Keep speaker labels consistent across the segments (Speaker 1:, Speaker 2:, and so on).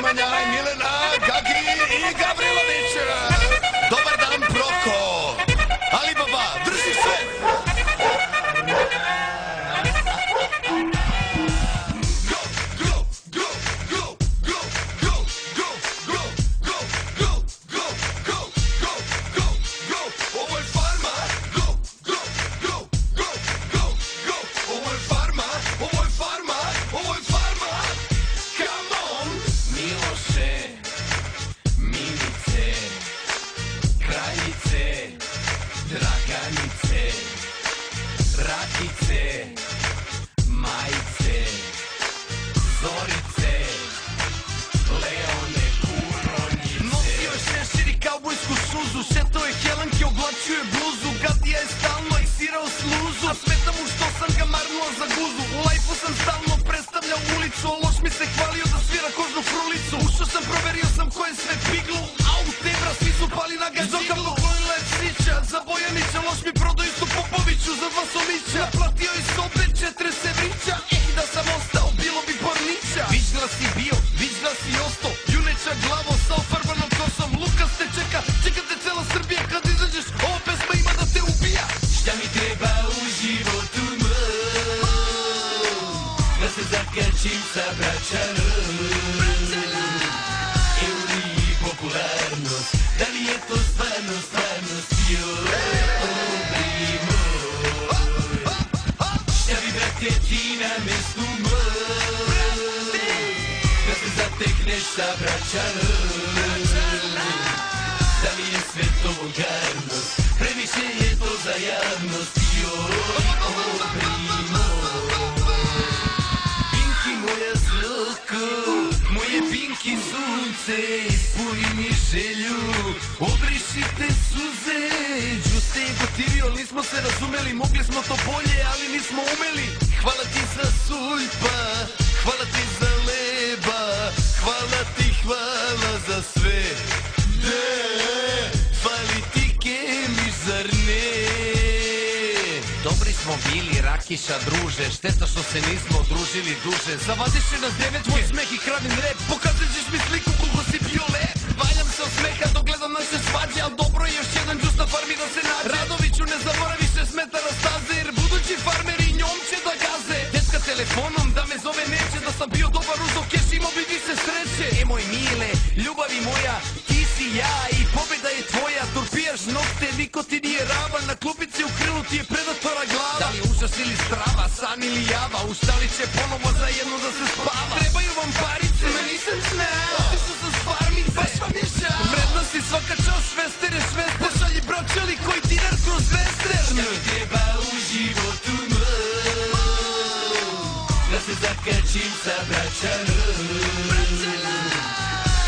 Speaker 1: Manja i Milena, Gagi i Gavrilović. Dobar dan, Proko. Alibaba, drži se.
Speaker 2: Druže, šteta što se nismo družili duže. Zavadiš će nas devet, moj smeh i kravin rep. Pokazat ćeš mi sliku koliko si bio lep. Valjam se od smeha dok gledam naše svađe, al dobro je još jedan džus na farmi da se nađe. Radoviću ne zaboraviš 6 metara staze, jer budući farmeri njom će da gaze. Detka telefonom da me zove neće, da sam bio dobar uzo keš, imao bi više sreće. Moj mile, ljubavi moja, ti si ja i pobjeda je tvoja. Turpijaš nokte, niko ti nije ravan, na klupici u krilu ti je predatora glava. Da li užas ili strava, san ili java, ustali će ponovo za jedno da se spava. Trebaju vam parice, me nisam znao, otišao sam s farmi, baš vam je žao. Vrednosti svaka čao, švestere, pošalji bročali koji ti dar kroz vester. Šta mi treba u životu da se zakačim sa braćanom.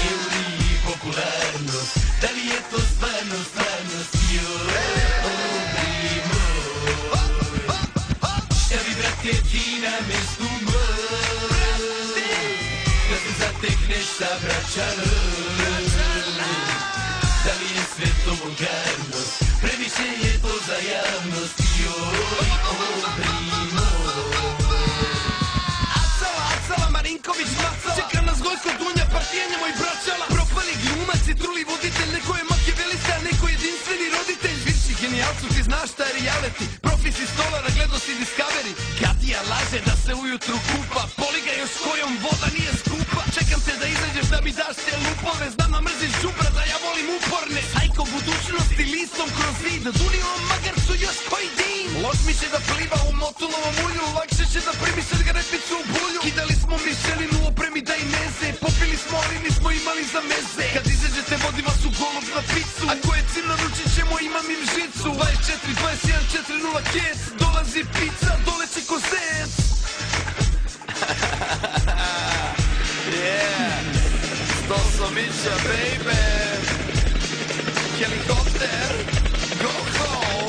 Speaker 2: Euri i popularnost, da li je to stvarnost, joj, obrimo. Šta bi, brate, ti na mestu moj, da se zatekneš sa braćanom. Da li je sve to vulgarnost, previše je to za javnost, joj, obrimo. Acala, Marinković, Macala, čeka nas Gojko, Dunja, partijenja, moj braćala. Propali glumac i truli voditelj, neko je makijavelista, neko jedinstveni roditelj. Virši genijalcu, ti znaš šta je reality, profi si stolara, gledao si Discovery. Gadija laže da se ujutru kupa, poli ga još kojom voda nije skupa. Čekam te da izađeš da mi daš te lupove, znam da mrziš džubra, da ja volim uporne. Sajko budućnosti listom kroz zid, dunilom magarcu još koji din. Lož mi će da pliva u motulovom ulju, lakše će da primi šargarepicu u bulju. Kidali smo mišelinu, opremi da i neze, popili smo, ali nismo imali za meze. Kad izađete vodi vas u golub na picu, ako je cilj naručit ćemo, imam im žicu. 24, 21, 40 kec, dolazi pizza, doleće ko zec. Yeah, Stosovića, baby. Helikopter, go home.